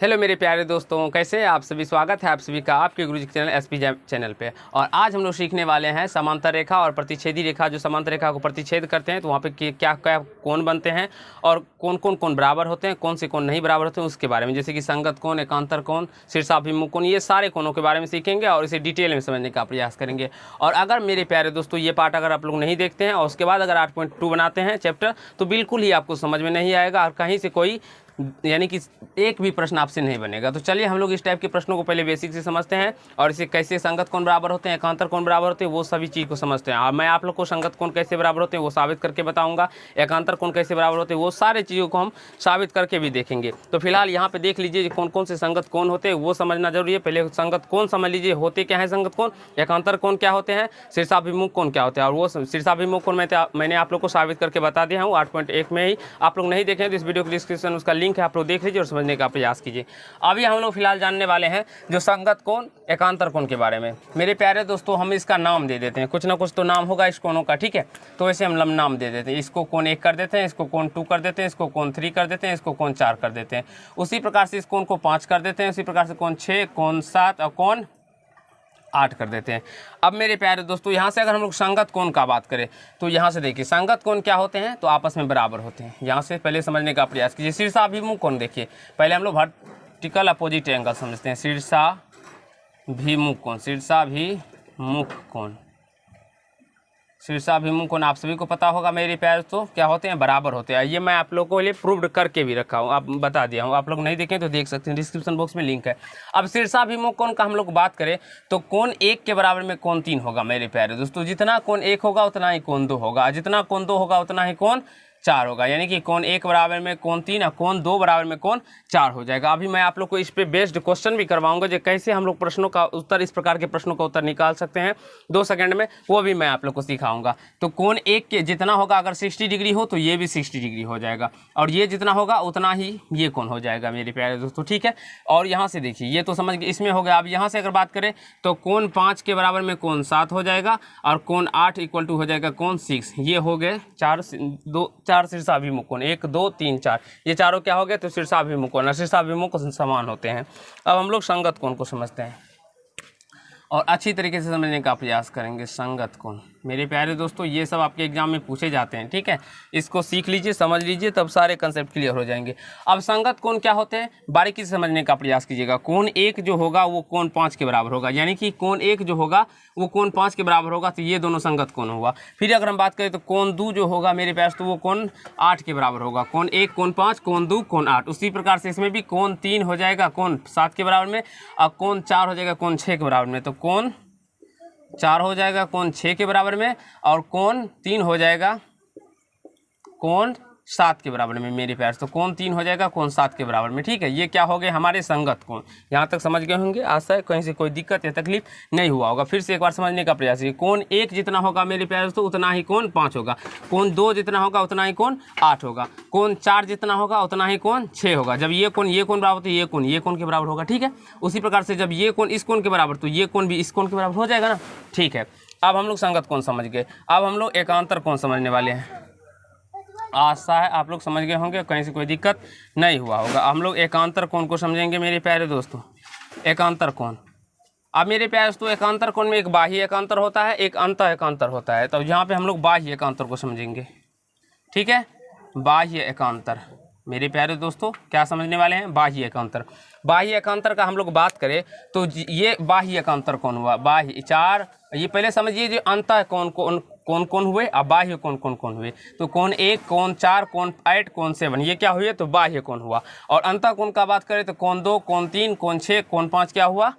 Hello मेरे प्यारे दोस्तों, कैसे हैं आप सभी। स्वागत है आप सभी का आपके गुरुजी के चैनल एसपी चैनल पे। और आज हम लोग सीखने वाले हैं समांतर रेखा और प्रतिच्छेदी रेखा। जो समांतर रेखा को प्रतिच्छेद करते हैं तो वहाँ पे क्या क्या कोण बनते हैं और कौन कौन कोण बराबर होते हैं, कौन से कोण नहीं बराबर होते हैं उसके बारे में, जैसे कि संगत कोण, एकांतर कोण, शीर्षाभिमुख कोण, ये सारे कोणों के बारे में सीखेंगे और इसे डिटेल में समझने का प्रयास करेंगे। और अगर मेरे प्यारे दोस्तों ये पार्ट अगर आप लोग नहीं देखते हैं और उसके बाद अगर 8.2 बनाते हैं चैप्टर, तो बिल्कुल ही आपको समझ में नहीं आएगा और कहीं से कोई यानी कि एक भी प्रश्न आपसे नहीं बनेगा। तो चलिए हम लोग इस टाइप के प्रश्नों को पहले बेसिक से समझते हैं और इसे कैसे संगत कोण बराबर होते हैं, एकांतर कोण बराबर होते हैं, वो सभी चीज़ को समझते हैं। और मैं आप लोग को संगत कोण कैसे बराबर होते हैं वो साबित करके बताऊंगा, एकांतर कोण कैसे बराबर होते हैं वो सारे चीज़ों को हम साबित करके भी देखेंगे। तो फिलहाल यहाँ पे देख लीजिए कौन कौन से संगत कोण होते हैं वो समझना जरूरी है। पहले संगत कोण समझ लीजिए होते क्या है संगत कोण, एकांतर कोण क्या होते हैं, शीर्षाभिमुख कोण क्या होते हैं। और वो शीर्षाभिमुख कोण मैंने आप लोग को साबित करके बता दिया हूँ 8.1 में ही। आप लोग नहीं देखें तो इस वीडियो के डिस्क्रिप्शन उसका लिंक है, आप लोग देख लीजिए और समझने का प्रयास कीजिए। अभी हम लोग फिलहाल जानने वाले हैं जो संगत कोण, एकांतर कोण के बारे में। मेरे प्यारे दोस्तों हम इसका नाम दे देते हैं, कुछ ना कुछ तो नाम होगा इस कोणों का, ठीक है। तो ऐसे हम नाम दे देते हैं, इसको कोण 1 कर देते हैं, इसको कोण 2 कर देते हैं, इसको कोण 3 कर देते हैं, इसको कोण 4 कर देते हैं। उसी प्रकार से इस कोण को 5 कर देते हैं, उसी प्रकार से कोण 6, कोण 7 और कोण 8 कर देते हैं। अब मेरे प्यारे दोस्तों यहाँ से अगर हम लोग संगत कोण का बात करें तो यहाँ से देखिए संगत कोण क्या होते हैं, तो आपस में बराबर होते हैं। यहाँ से पहले समझने का प्रयास कीजिए। शीर्षाभिमुख कोण देखिए, पहले हम लोग वर्टिकल अपोजिट एंगल समझते हैं। शीर्षाभिमुख कोण, शीर्षाभिमुख कोण, शीर्षाभिमुख कोण आप सभी को पता होगा मेरे प्यारे दोस्तों क्या होते हैं, बराबर होते हैं। ये मैं आप लोगों को लिए प्रूव्ड करके भी रखा हूँ, आप बता दिया हूँ। आप लोग नहीं देखें तो देख सकते हैं, डिस्क्रिप्शन बॉक्स में लिंक है। अब शीर्षाभिमुख कोण का हम लोग बात करें तो कोण 1 के बराबर में कोण 3 होगा मेरे प्यारे दोस्तों। जितना कोण 1 होगा उतना ही कोण 2 होगा, जितना कोण 2 होगा उतना ही कोण 4 होगा। यानी कि कोण 1 बराबर में कोण 3 और कोण 2 बराबर में कोण 4 हो जाएगा। अभी मैं आप लोग को इस पे बेस्ड क्वेश्चन भी करवाऊंगा जो कैसे हम लोग प्रश्नों का उत्तर, इस प्रकार के प्रश्नों का उत्तर निकाल सकते हैं 2 सेकंड में, वो भी मैं आप लोग को सिखाऊंगा। तो कोण 1 के जितना होगा, अगर 60 डिग्री हो तो ये भी 60 डिग्री हो जाएगा और ये जितना होगा उतना ही ये कोण हो जाएगा मेरे प्यारे दोस्तों, ठीक है। और यहाँ से देखिए ये तो समझ गए, इसमें हो गया। अब यहाँ से अगर बात करें तो कोण 5 के बराबर में कोण 7 हो जाएगा और कोण 8 इक्वल टू हो जाएगा कोण 6। ये हो गए 4 शीर्षाभिमुख कोण, 1 2 3 4, ये चारों क्या हो गए तो शीर्षाभिमुख कोण, शीर्षाभिमुख समान होते हैं। अब हम लोग संगत कोण को समझते हैं और अच्छी तरीके से समझने का प्रयास करेंगे। संगत कोण मेरे प्यारे दोस्तों ये सब आपके एग्जाम में पूछे जाते हैं, ठीक है। इसको सीख लीजिए, समझ लीजिए, तब सारे कंसेप्ट क्लियर हो जाएंगे। अब संगत कोण क्या होते हैं बारीकी से समझने का प्रयास कीजिएगा। कोण 1 जो होगा वो कोण 5 के बराबर होगा, यानी कि कोण 1 जो होगा वो कोण 5 के बराबर होगा, तो ये दोनों संगत कोण होगा। फिर अगर हम बात करें तो कोण 2 जो होगा मेरे प्यारे तो वो कोण 8 के बराबर होगा। कोण 1 कोण 5, कोण 2 कोण 8। उसी प्रकार से इसमें भी कोण 3 हो जाएगा कोण 7 के बराबर में और कोण 4 हो जाएगा कोण 6 के बराबर में। तो कोण 4 हो जाएगा कोण 6 के बराबर में और कोण 3 हो जाएगा कोण 7 के बराबर में मेरे प्यार। तो कोण 3 हो जाएगा कोण 7 के बराबर में, ठीक है। ये क्या हो गए हमारे संगत कोण। यहाँ तक समझ गए होंगे, आशा है कहीं से कोई दिक्कत या तकलीफ नहीं हुआ होगा। फिर से एक बार समझने का प्रयास कीजिए। कोण 1 जितना होगा मेरे प्यार तो उतना ही कोण 5 होगा, कोण 2 जितना होगा उतना ही कोण 8 होगा, कोण 4 जितना होगा उतना ही कोण 6 होगा। जब ये कोण बराबर तो ये कोण के बराबर होगा, ठीक है। उसी प्रकार से जब ये कोण इस कोण के बराबर तो ये कोण भी इस कोण के बराबर हो जाएगा ना, ठीक है। अब हम लोग संगत कोण समझ गए, अब हम लोग एकांतर कोण समझने वाले हैं। आशा है आप लोग समझ गए होंगे, कहीं से कोई दिक्कत नहीं हुआ होगा। हम लोग एकांतर कोण को समझेंगे मेरे प्यारे दोस्तों। एकांतर कोण, अब मेरे प्यारे दोस्तों एकांतर कोण में एक बाह्य एकांतर होता है, एक अंतः एकांतर होता है। तो यहाँ पे हम लोग बाह्य एकांतर को समझेंगे, ठीक है। बाह्य एकांतर मेरे प्यारे दोस्तों क्या समझने वाले हैं, बाह्य एकांतर। बाह्य एकांतर का हम लोग बात करें तो ये बाह्य एकांतर कौन हुआ, बाह्य 4। ये पहले समझिए जो अंतः कौन हुए और बाह्य कौन हुए। तो कोण 1 कोण 4 कोण 8 कोण 7 ये क्या हुए तो बाह्य कोण हुआ। और अंतः कोण का बात करें तो कोण 2 कोण 3 कोण 6 कोण 5 क्या हुआ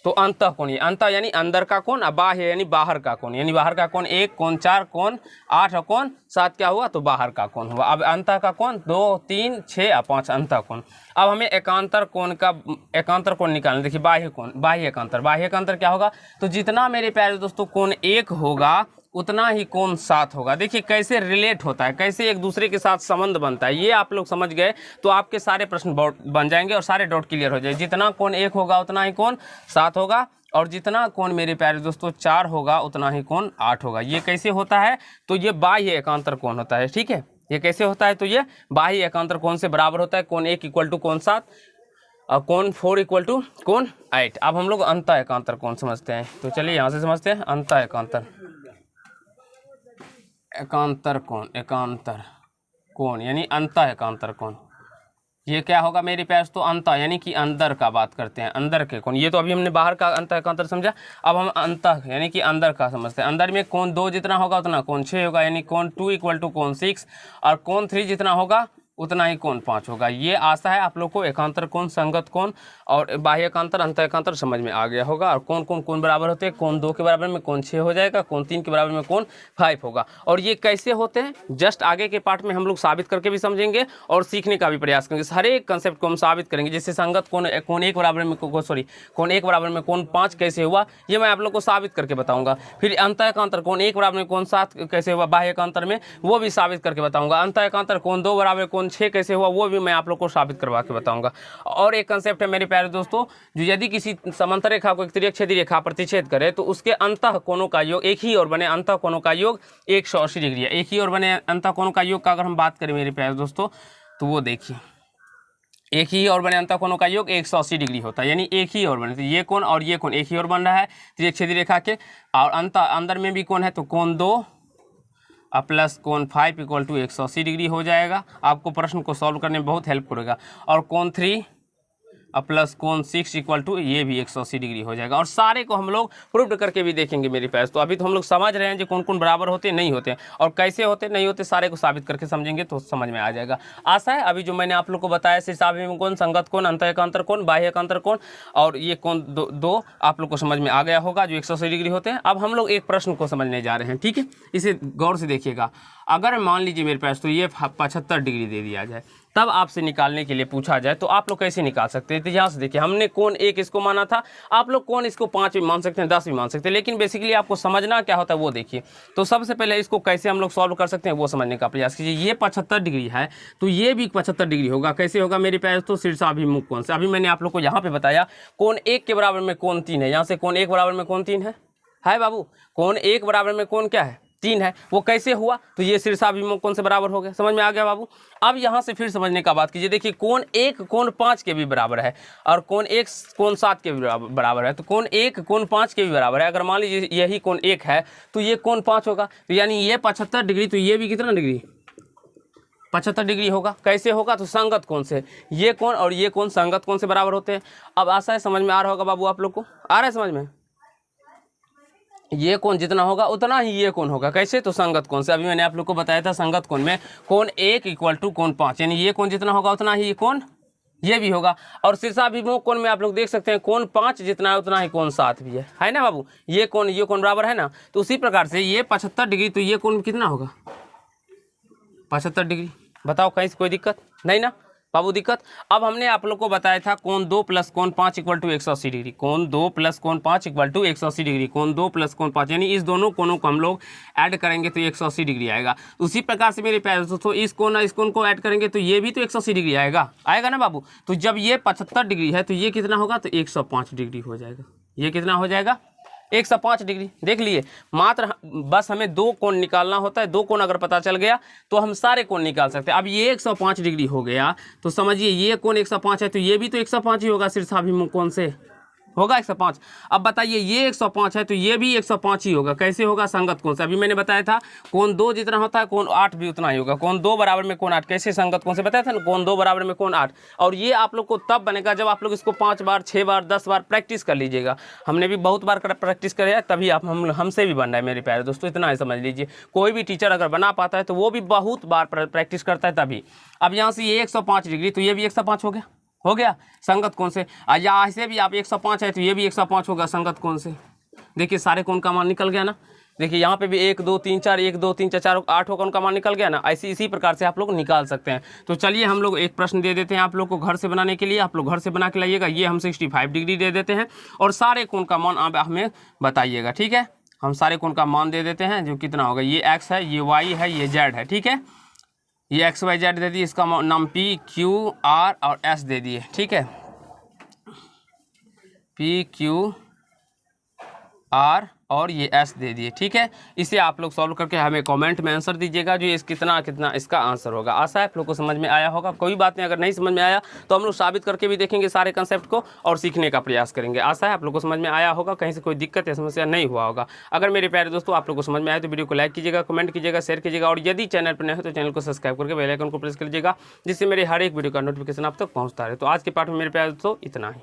तो अंतः कोण। ये अंतः यानी अंदर का कोण और बाह्य यानी बाहर का कोण, यानी बाहर का कोण 1 कोण 4 कोण 8 और कोण 7 क्या हुआ तो बाहर का कोण हुआ। अब अंतः का कोण 2 3 6 और 5 अंतः कोण। अब हमें एकांतर कोण का एकांतर कोण निकालना। देखिए बाह्य कोण, बाह्य एकांतर क्या होगा तो जितना मेरे प्यारे दोस्तों कोण 1 होगा उतना ही कोण 7 होगा। देखिए कैसे रिलेट होता है, कैसे एक दूसरे के साथ संबंध बनता है, ये आप लोग समझ गए तो आपके सारे प्रश्न बन जाएंगे और सारे डाउट क्लियर हो जाएंगे। जितना कोण 1 होगा उतना ही कोण 7 होगा और जितना कोण मेरे प्यारे दोस्तों 4 होगा उतना ही कोण 8 होगा। ये कैसे होता है तो ये बाह्य एकांतर कोण होता है, ठीक है। ये कैसे होता है तो ये बाह्य एकांतर कोण से बराबर होता है। कोण 1 इक्वल टू कोण 7 और कोण 4 इक्वल टू कोण 8। अब हम लोग अंतः एकांतर कोण समझते हैं, तो चलिए यहाँ से समझते हैं अंतः एकांतर कोण यानी अंतः एकांतर कोण। ये क्या होगा मेरे प्यार, तो अंतः यानी कि अंदर का बात करते हैं, अंदर के कोण। ये तो अभी हमने बाहर का अंतः एकांतर समझा, अब हम अंतः यानी कि अंदर का समझते हैं। अंदर में कोण 2 जितना होगा उतना कोण 6 होगा, यानी कोण 2 इक्वल टू कोण 6, और कोण 3 जितना होगा उतना ही कोण 5 होगा। ये आशा है आप लोग को एकांतर कोण, संगत कोण और बाह्य एकांतर, अंतः एकांतर समझ में आ गया होगा। और कौन कौन कोण बराबर होते हैं, कोण 2 के बराबर में कोण 6 हो जाएगा, कोण 3 के बराबर में कोण 5 होगा। और ये कैसे होते हैं जस्ट आगे के पार्ट में हम लोग साबित करके भी समझेंगे और सीखने का भी प्रयास करेंगे। हर एक कंसेप्ट को हम साबित करेंगे। जैसे संगत कोण 1 बराबर में कोण 1 बराबर में कोण 5 कैसे हुआ, ये मैं आप लोग को साबित करके बताऊंगा। फिर अंतः एकांतर कोण 1 बराबर में कोण 7 कैसे हुआ बाह्य एकांतर में, वो भी साबित करके बताऊंगा। अंतः एकांतर कोण 2 बराबर कोण 6 कैसे हुआ, वो भी मैं आप लोग को साबित करवा के बताऊंगा। और एक कंसेप्ट है मेरे प्यारे दोस्तों, जो यदि किसी समांतर रेखा को एक तिर्यक-छेदी रेखा प्रतिच्छेद करे तो उसके अंतः कोणों का योग एक ही ओर बने, अंतः कोणों का योग 180 डिग्री है। एक ही ओर बने अंतः कोणों का योग का अगर हम बात करें मेरे प्यारे दोस्तों, तो वो देखिए एक ही ओर बने अंतः कोणों का योग 180 डिग्री होता है, यानी एक ही ओर बने। तो ये कोण और ये कोण एक ही ओर बन रहा है तिर्यक-छेदी रेखा के, और अंदर में भी कोण है, तो कोण 2 प्लस कोण 5 इक्वल टू 180 डिग्री हो जाएगा। आपको प्रश्न को सॉल्व करने में बहुत हेल्प करेगा। और कोण 3 प्लस कोण 6 इक्वल टू ये भी 180 डिग्री हो जाएगा। और सारे को हम लोग प्रूव करके भी देखेंगे मेरे पास। तो अभी तो हम लोग समझ रहे हैं जो कौन कौन बराबर होते नहीं होते, और कैसे होते नहीं होते, सारे को साबित करके समझेंगे तो समझ में आ जाएगा। आशा है अभी जो मैंने आप लोग को बताया शीर्षाभिमुख कोण, संगत कोण, अंतः एकांतर कोण, बाह्य एकांतर कोण और ये कोण दो आप लोग को समझ में आ गया होगा जो 180 डिग्री होते हैं। अब हम लोग एक प्रश्न को समझने जा रहे हैं, ठीक है, इसे गौर से देखिएगा। अगर मान लीजिए मेरे पास तो ये 75 डिग्री दे दिया जाए, तब आपसे निकालने के लिए पूछा जाए तो आप लोग कैसे निकाल सकते हैं। तो यहाँ से देखिए, हमने कोण 1 इसको माना था, आप लोग कोण इसको 5 भी मान सकते हैं, 10 भी मान सकते हैं, लेकिन बेसिकली आपको समझना क्या होता है वो देखिए। तो सबसे पहले इसको कैसे हम लोग सॉल्व कर सकते हैं वो समझने का प्रयास कीजिए। ये 75 डिग्री है तो ये भी 75 डिग्री होगा। कैसे होगा मेरे प्यारे, तो शीर्षाभिमुख कोण से। अभी मैंने आप लोग को यहाँ पे बताया कोण 1 के बराबर में कोण 3 है, यहाँ से कोण 1 बराबर में कोण 3 है बाबू, कोण 1 बराबर में कोण क्या है 3 है। वो कैसे हुआ, तो ये शीर्षाभिमुख कोण से बराबर हो गया। समझ में आ गया बाबू। अब यहाँ से फिर समझने का बात कीजिए। देखिए कोण 1 कोण 5 के भी बराबर है, और कोण 1 कोण 7 के भी बराबर है, तो कोण 1 कोण 5 के भी बराबर है। अगर मान लीजिए यही कोण 1 है तो ये कोण 5 होगा, तो यानी ये 75 डिग्री, तो ये भी कितना डिग्री 75 डिग्री होगा। कैसे होगा, तो संगत कोण से। ये कोण और ये कोण संगत कोण से बराबर होते हैं। अब आशा है समझ में आ रहा होगा बाबू, आप लोग को आ रहा है समझ में। ये कोण जितना होगा उतना ही ये कोण होगा। कैसे, तो संगत कोण से। अभी मैंने आप लोग को बताया था संगत कोण में कोण 1 इक्वल टू कोण 5, यानी ये कोण जितना होगा उतना ही कोण ये भी होगा। और शीर्षाभिमुख कोण में आप लोग देख सकते हैं कोण 5 जितना है उतना ही कोण 7 भी है ना बाबू। ये कोण बराबर है ना। तो उसी प्रकार से ये 75 डिग्री, तो ये कोण कितना होगा 75 डिग्री। बताओ कहीं से कोई दिक्कत नहीं ना बाबू, दिक्कत। अब हमने आप लोग को बताया था कोण 2 प्लस कोण 5 इक्वल टू 180 डिग्री, कोण 2 प्लस कोण 5 इक्वल टू 180 डिग्री, कोण 2 प्लस कोण 5, यानी इस दोनों कोणों को हम लोग ऐड करेंगे तो 180 डिग्री आएगा। उसी प्रकार से मेरे प्यारे दोस्तों इस कोण को ऐड करेंगे तो ये भी तो 180 डिग्री आएगा ना बाबू। तो जब ये 75 डिग्री है तो ये कितना होगा, तो 105 डिग्री हो जाएगा। ये कितना हो जाएगा 105 डिग्री। देख लिए, मात्र बस हमें 2 कोण निकालना होता है। 2 कोण अगर पता चल गया तो हम सारे कोण निकाल सकते हैं। अब ये 105 डिग्री हो गया, तो समझिए ये कोण 105 है तो ये भी तो 105 ही होगा शीर्षाभिमुख कोण से, होगा 105। अब बताइए ये 105 है तो ये भी 105 ही होगा। कैसे होगा, संगत कोण से। अभी मैंने बताया था कोण 2 जितना होता है कोण 8 भी उतना ही होगा। कोण 2 बराबर में कोण 8, कैसे संगत कोण से बताया था ना, कोण 2 बराबर में कोण 8। और ये आप लोग को तब बनेगा जब आप लोग इसको 5 बार 6 बार 10 बार प्रैक्टिस कर लीजिएगा। हमने भी बहुत बार प्रैक्टिस करे है, तभी आप हमसे भी बन रहा है मेरे प्यारे दोस्तों। इतना ही समझ लीजिए, कोई भी टीचर अगर बना पाता है तो वो भी बहुत बार प्रैक्टिस करता है तभी। अब यहाँ से ये 105 डिग्री, तो ये भी 105 हो गया संगत कोण से। या ऐसे भी आप 105 है तो ये भी 105 होगा संगत कोण से। देखिए सारे कोण का मान निकल गया ना। देखिए यहाँ पे भी 1 2 3 4 1 2 3 4 4 8 कोण का मान निकल गया ना। ऐसे इसी प्रकार से आप लोग निकाल सकते हैं। तो चलिए हम लोग एक प्रश्न दे देते हैं आप लोग को घर से बनाने के लिए। आप लोग घर से बना के लाइएगा। ये हम 65 डिग्री दे देते हैं और सारे कोण का मान आप हमें बताइएगा, ठीक है। हम सारे कोण का मान दे देते हैं जो कितना होगा। ये x है, ये y है, ये z है, ठीक है। ये एक्स वाई जेड दे दिए, इसका नाम P Q R और S दे दिए, ठीक है। P Q R और ये एस दे दिए। ठीक है, इसे आप लोग सॉल्व करके हमें कमेंट में आंसर दीजिएगा जो इस कितना कितना इसका आंसर होगा। आशा है आप लोग को समझ में आया होगा। कोई बात नहीं, अगर नहीं समझ में आया तो हम लोग साबित करके भी देखेंगे सारे कंसेप्ट को और सीखने का प्रयास करेंगे। आशा है आप लोग को समझ में आया होगा, कहीं से कोई दिक्कत या समस्या नहीं हुआ होगा। अगर मेरे प्यारे दोस्तों आप लोग को समझ में आए तो वीडियो को लाइक कीजिएगा, कमेंट कीजिएगा, शेयर कीजिएगा और यदि चैनल पर नए हो तो चैनल को सब्सक्राइब करके बेल आइकन को प्रेस कर लीजिएगा, जिससे मेरे हर एक वीडियो का नोटिफिकेशन आप तक पहुँचता रहे। तो आज के पाठ में मेरे प्यारे दोस्तों इतना ही।